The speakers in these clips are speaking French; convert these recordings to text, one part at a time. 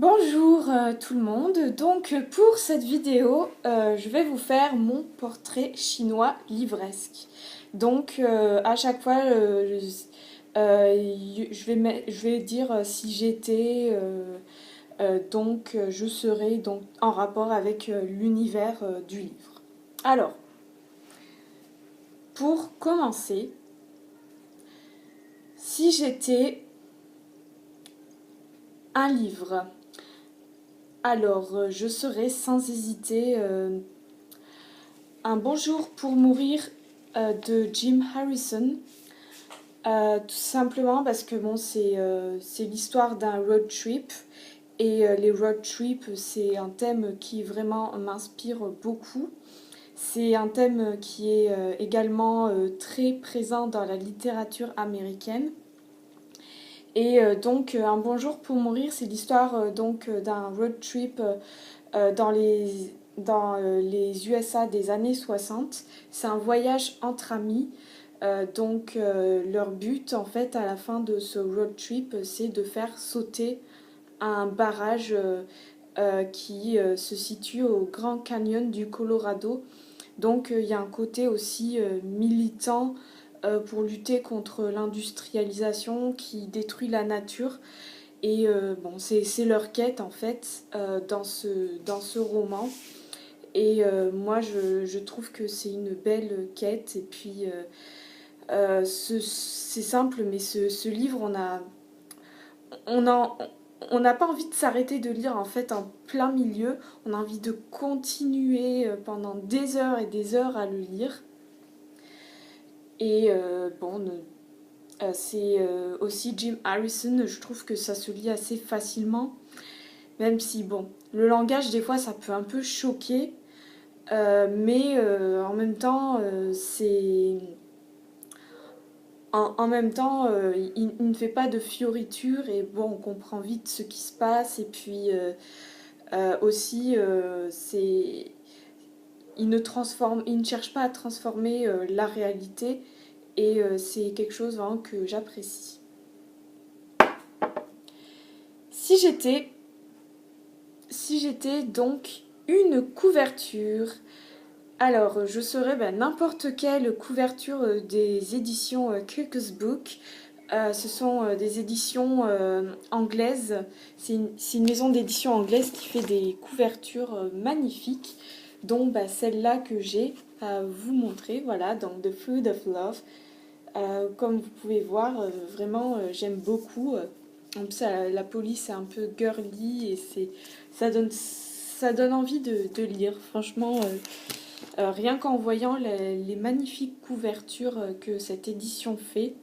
Bonjour tout le monde, donc pour cette vidéo je vais vous faire mon portrait chinois livresque. Donc à chaque fois je vais dire si j'étais donc je serai donc en rapport avec l'univers du livre. Alors pour commencer, si j'étais un livre, alors je serais sans hésiter Un bonjour pour mourir de Jim Harrison. Tout simplement parce que bon, c'est l'histoire d'un road trip. Et les road trips, c'est un thème qui vraiment m'inspire beaucoup. C'est un thème qui est également très présent dans la littérature américaine. Et donc, Un bonjour pour mourir, c'est l'histoire donc d'un road trip dans les USA des années 60. C'est un voyage entre amis. Leur but, en fait, à la fin de ce road trip, c'est de faire sauter un barrage qui se situe au Grand Canyon du Colorado. Donc, il y a un côté aussi militant pour lutter contre l'industrialisation qui détruit la nature. Et bon, c'est leur quête en fait dans ce roman. Et moi je trouve que c'est une belle quête. Et puis c'est simple, mais ce livre, on a, on n'a pas envie de s'arrêter de lire en fait en plein milieu. On a envie de continuer pendant des heures et des heures à le lire. Et c'est aussi Jim Harrison, je trouve que ça se lit assez facilement, même si, bon, le langage, des fois, ça peut un peu choquer, mais en même temps, En même temps, il ne fait pas de fioritures et bon, on comprend vite ce qui se passe. Et puis aussi, il ne cherche pas à transformer la réalité et c'est quelque chose vraiment que j'apprécie. Si j'étais, si j'étais donc une couverture, alors je serais n'importe quelle couverture des éditions Kirkus Book. Ce sont des éditions anglaises. C'est une maison d'édition anglaise qui fait des couvertures magnifiques, dont celle-là que j'ai à vous montrer. Voilà, donc The Food of Love. Comme vous pouvez voir, vraiment, j'aime beaucoup. En plus, la police est un peu girly et ça donne envie de lire. Franchement, rien qu'en voyant les magnifiques couvertures que cette édition fait,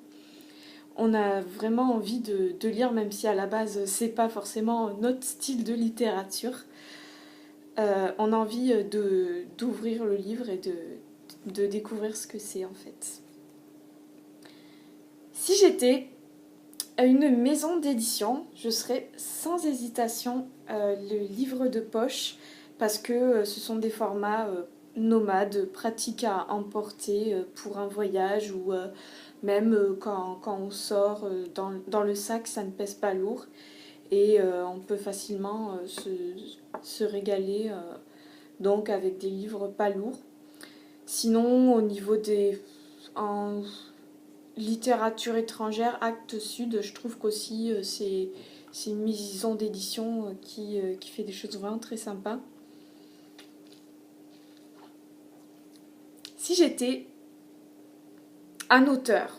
on a vraiment envie de lire, même si à la base, c'est pas forcément notre style de littérature. On a envie d'ouvrir le livre et de découvrir ce que c'est en fait. Si j'étais une maison d'édition, je serais sans hésitation le livre de poche parce que ce sont des formats nomades, pratiques à emporter pour un voyage ou même quand on sort dans le sac, ça ne pèse pas lourd et on peut facilement se régaler donc avec des livres pas lourds. Sinon, au niveau en littérature étrangère, Actes Sud, je trouve qu'aussi c'est une maison d'édition qui fait des choses vraiment très sympas. Si j'étais un auteur,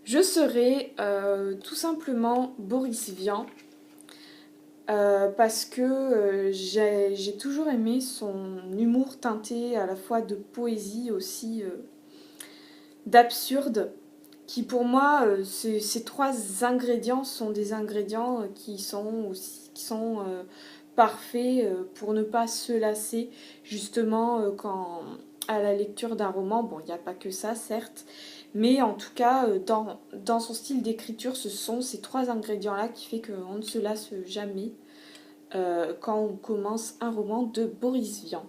je serais tout simplement Boris Vian. Parce que j'ai toujours aimé son humour teinté à la fois de poésie aussi d'absurde, qui pour moi, ces trois ingrédients sont des ingrédients qui sont parfaits pour ne pas se lasser, justement quand à la lecture d'un roman. Bon, il n'y a pas que ça, certes, mais en tout cas, dans son style d'écriture, ce sont ces trois ingrédients-là qui fait qu'on ne se lasse jamais quand on commence un roman de Boris Vian.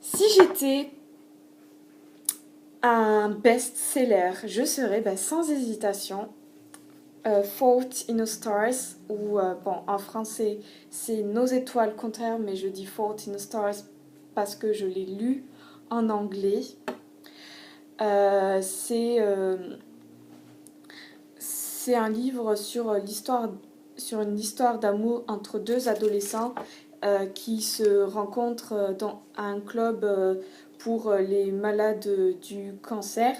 Si j'étais un best-seller, je serais sans hésitation Fault in the Stars, ou bon, en français c'est Nos étoiles contraires, mais je dis Fault in the Stars parce que je l'ai lu en anglais. C'est un livre sur une histoire d'amour entre deux adolescents qui se rencontrent dans un club pour les malades du cancer.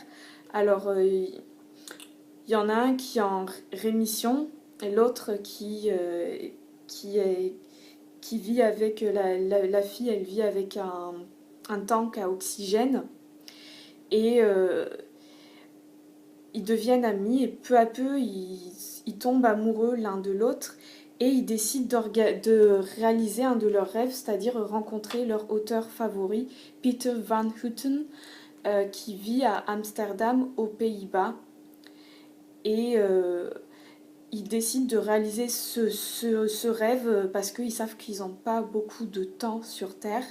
Alors, il y en a un qui est en rémission et l'autre qui, est, qui vit avec la fille, elle vit avec un tank à oxygène. Et ils deviennent amis et peu à peu ils tombent amoureux l'un de l'autre et ils décident de réaliser un de leurs rêves, c'est-à-dire rencontrer leur auteur favori, Peter Van Houten, qui vit à Amsterdam, aux Pays-Bas. Et ils décident de réaliser ce rêve parce qu'ils savent qu'ils n'ont pas beaucoup de temps sur Terre.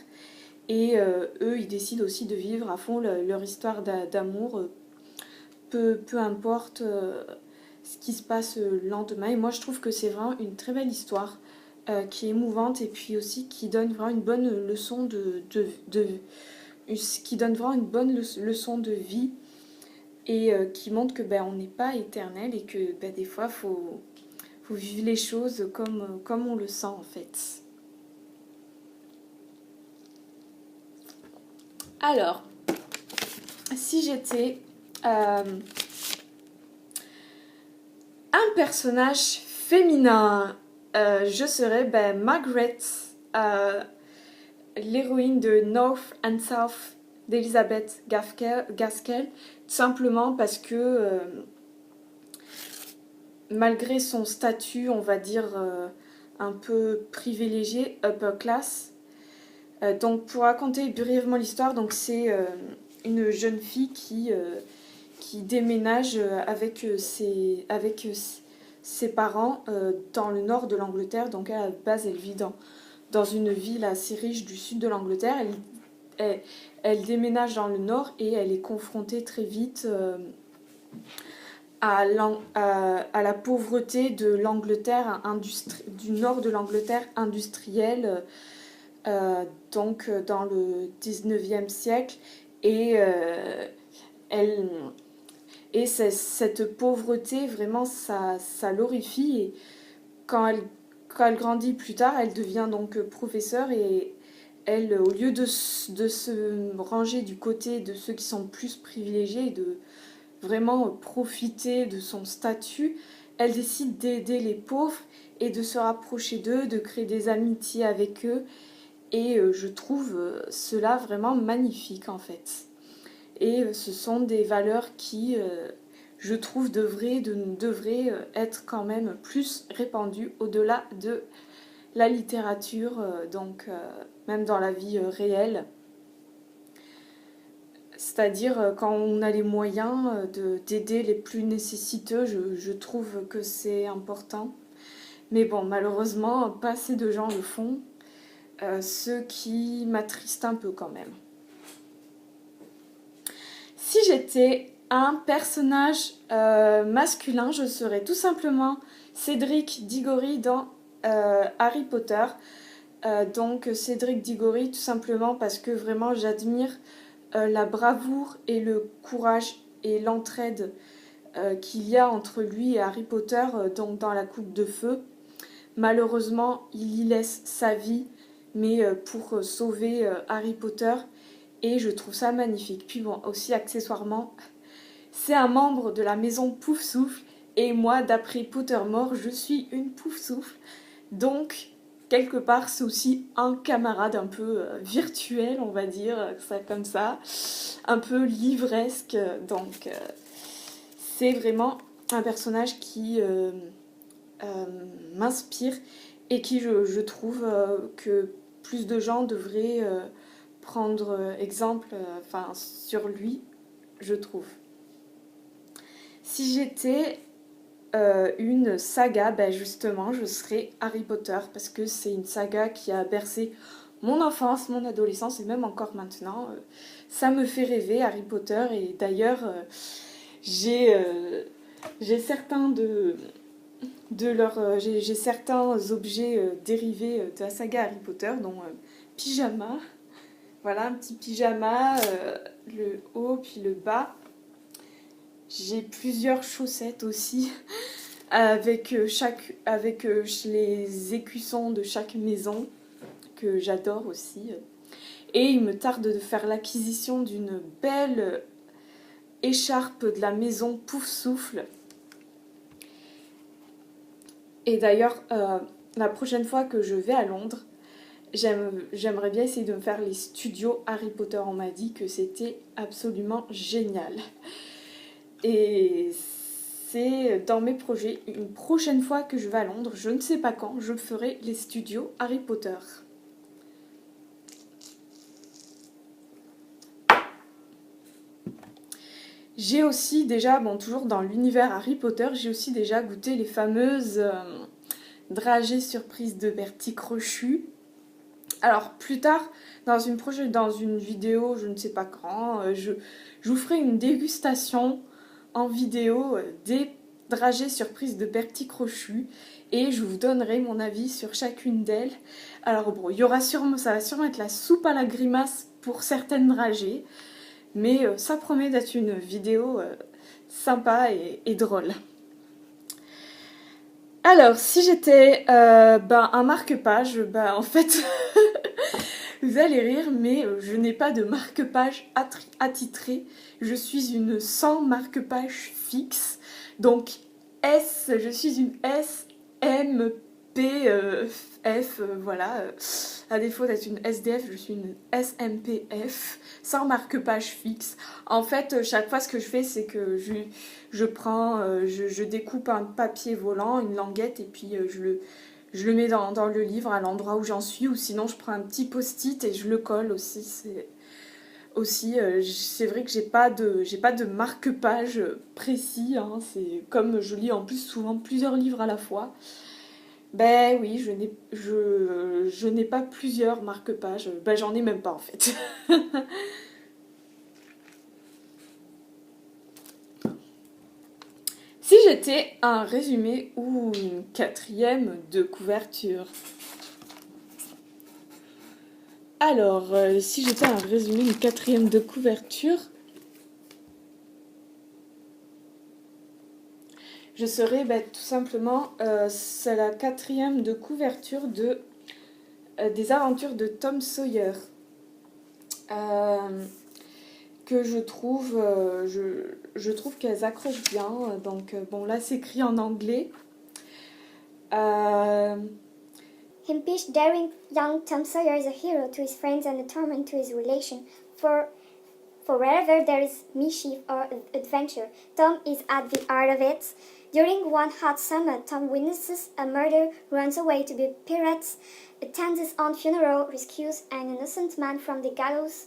Et eux, ils décident aussi de vivre à fond leur histoire d'amour, peu importe ce qui se passe le lendemain. Et moi, je trouve que c'est vraiment une très belle histoire qui est émouvante et puis aussi qui donne vraiment une bonne leçon qui donne vraiment une bonne leçon de vie et qui montre que on n'est pas éternel et que des fois, faut vivre les choses comme on le sent en fait. Alors, si j'étais un personnage féminin, je serais Margaret, l'héroïne de North and South d'Elizabeth Gaskell, tout simplement parce que malgré son statut, on va dire, un peu privilégié, upper class, donc pour raconter brièvement l'histoire, donc c'est une jeune fille qui déménage avec ses parents dans le nord de l'Angleterre. Donc à la base, elle vit dans une ville assez riche du sud de l'Angleterre. Elle déménage dans le nord et elle est confrontée très vite à la pauvreté de l'Angleterre, du nord de l'Angleterre industrielle, donc dans le 19e siècle. Et cette pauvreté, vraiment, ça l'horrifie. Et quand elle grandit plus tard, elle devient donc professeure et elle, au lieu de se ranger du côté de ceux qui sont plus privilégiés et de vraiment profiter de son statut, elle décide d'aider les pauvres et de se rapprocher d'eux, de créer des amitiés avec eux. Et je trouve cela vraiment magnifique en fait. Et ce sont des valeurs qui, je trouve, devraient être quand même plus répandues au-delà de la littérature, donc même dans la vie réelle. C'est-à-dire quand on a les moyens d'aider les plus nécessiteux, je trouve que c'est important. Mais bon, malheureusement, pas assez de gens le font, ce qui m'attriste un peu quand même. Si j'étais un personnage masculin, je serais tout simplement Cédric Diggory dans Harry Potter. Donc Cédric Diggory, tout simplement parce que vraiment j'admire la bravoure et le courage et l'entraide qu'il y a entre lui et Harry Potter donc dans la Coupe de Feu. Malheureusement, il y laisse sa vie, mais pour sauver Harry Potter. Et je trouve ça magnifique. Puis bon, aussi accessoirement, c'est un membre de la maison Poufsouffle. Et moi, d'après Pottermore, je suis une Poufsouffle. Donc, quelque part, c'est aussi un camarade un peu virtuel, on va dire, ça comme ça. Un peu livresque. Donc, c'est vraiment un personnage qui m'inspire et qui, je trouve, que plus de gens devraient prendre exemple sur lui, je trouve. Si j'étais une saga, justement, je serais Harry Potter, parce que c'est une saga qui a bercé mon enfance, mon adolescence, et même encore maintenant. Ça me fait rêver, Harry Potter, et d'ailleurs, j'ai certains j'ai certains objets dérivés de la saga Harry Potter, dont pyjama. Voilà, un petit pyjama, le haut puis le bas. J'ai plusieurs chaussettes aussi, avec les écussons de chaque maison, que j'adore aussi. Et il me tarde de faire l'acquisition d'une belle écharpe de la maison Pouf Souffle. Et d'ailleurs, la prochaine fois que je vais à Londres, j'aimerais bien essayer de me faire les studios Harry Potter. On m'a dit que c'était absolument génial. Et c'est dans mes projets. Une prochaine fois que je vais à Londres, je ne sais pas quand, je ferai les studios Harry Potter. J'ai aussi déjà, bon toujours dans l'univers Harry Potter, j'ai aussi déjà goûté les fameuses dragées surprises de Bertie Crochu. Alors plus tard, dans une vidéo, je ne sais pas quand, je vous ferai une dégustation en vidéo des dragées surprises de Bertie Crochu et je vous donnerai mon avis sur chacune d'elles. Alors bon, ça va sûrement être la soupe à la grimace pour certaines dragées. Mais ça promet d'être une vidéo sympa et drôle. Alors, si j'étais un marque-page, en fait, vous allez rire, mais je n'ai pas de marque-page attitré. Je suis une sans marque-page fixe. Donc, je suis une S, M, P, F, voilà. À défaut d'être une SDF, je suis une SMPF, sans marque-page fixe. En fait, chaque fois, ce que je fais, c'est que je découpe un papier volant, une languette, et puis je le mets dans le livre à l'endroit où j'en suis, ou sinon je prends un petit post-it et je le colle aussi. C'est vrai que j'ai pas de marque-page précis, hein. C'est comme je lis en plus souvent plusieurs livres à la fois. Ben oui, je n'ai pas plusieurs marque-pages. Ben j'en ai même pas en fait. Si j'étais un résumé ou une quatrième de couverture. Alors, si j'étais un résumé, une quatrième de couverture, je serais tout simplement, c'est la quatrième de couverture des aventures de Tom Sawyer. Que je trouve qu'elles accrochent bien. Donc, bon, là, c'est écrit en anglais. Impish, daring young Tom Sawyer is a hero to his friends and a torment to his relation. For wherever there is mischief or adventure, Tom is at the heart of it. During one hot summer, Tom witnesses a murder, runs away to be pirates, attends his own funeral, rescues an innocent man from the gallows,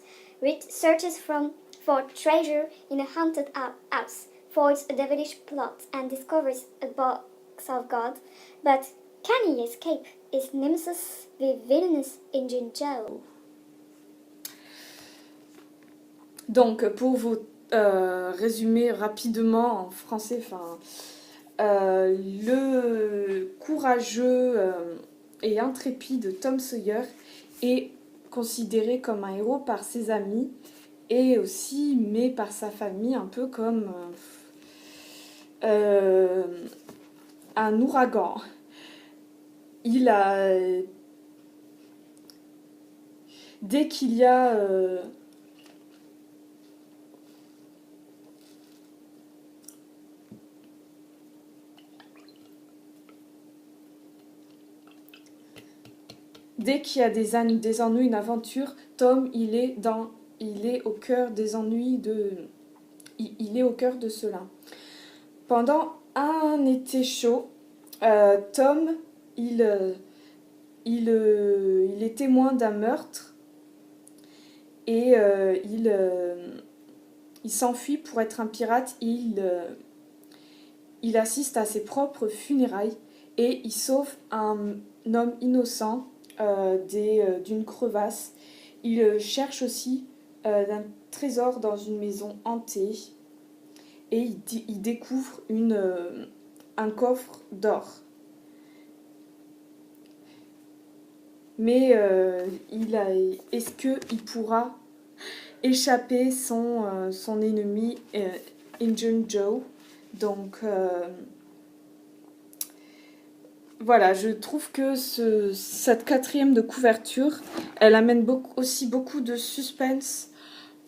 searches for treasure in a haunted house, foils a devilish plot, and discovers a box of gold. But can he escape his nemesis, the villainous Injun Joe? Donc, pour vous résumer rapidement en français, le courageux et intrépide Tom Sawyer est considéré comme un héros par ses amis et aussi, mais par sa famille, un peu comme un ouragan. Dès qu'il y a des ennuis, une aventure, Tom, il est au cœur des ennuis il est au cœur de cela. Pendant un été chaud, Tom, il est témoin d'un meurtre et il s'enfuit pour être un pirate. Il assiste à ses propres funérailles et il sauve un homme innocent d'une crevasse. Il cherche aussi un trésor dans une maison hantée et il découvre un coffre d'or. Mais est-ce qu'il pourra échapper son ennemi Injun Joe? Donc voilà, je trouve que cette 4e de couverture, elle amène aussi beaucoup de suspense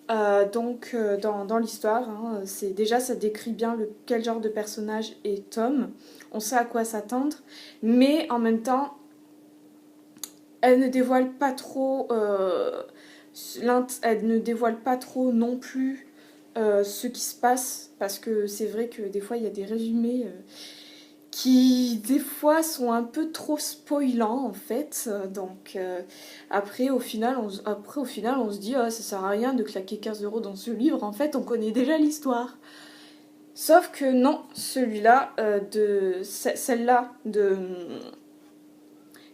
dans l'histoire. Hein. Déjà, ça décrit bien quel genre de personnage est Tom. On sait à quoi s'attendre. Mais en même temps, elle ne dévoile pas trop... elle ne dévoile pas trop non plus ce qui se passe. Parce que c'est vrai que des fois, il y a des résumés... qui des fois sont un peu trop spoilants en fait. Donc après au final on se dit ça sert à rien de claquer 15 € dans ce livre, en fait on connaît déjà l'histoire. Sauf que non, celle-là de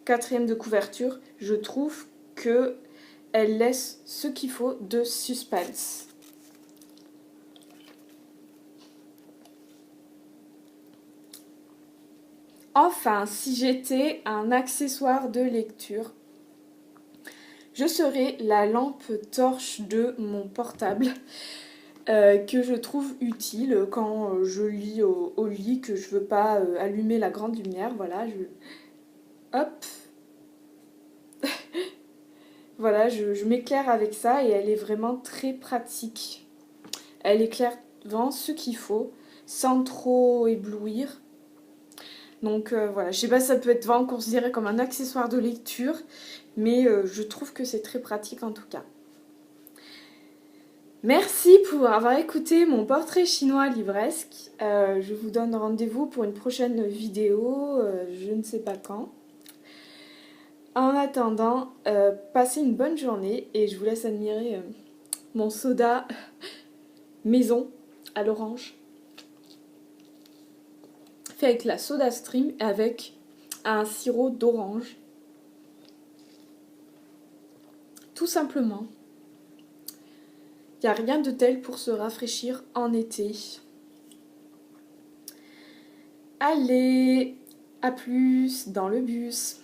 4e de couverture, je trouve que elle laisse ce qu'il faut de suspense. Enfin, si j'étais un accessoire de lecture, je serais la lampe torche de mon portable que je trouve utile quand je lis au lit, que je veux pas allumer la grande lumière. Voilà, hop, voilà, je m'éclaire avec ça et elle est vraiment très pratique. Elle éclaire vraiment ce qu'il faut sans trop éblouir. Donc voilà, je sais pas si ça peut être vraiment considéré comme un accessoire de lecture, mais je trouve que c'est très pratique en tout cas. Merci pour avoir écouté mon portrait chinois livresque. Je vous donne rendez-vous pour une prochaine vidéo, je ne sais pas quand. En attendant, passez une bonne journée et je vous laisse admirer mon soda maison à l'orange. Fait avec la Soda Stream et avec un sirop d'orange. Tout simplement. Il n'y a rien de tel pour se rafraîchir en été. Allez, à plus dans le bus.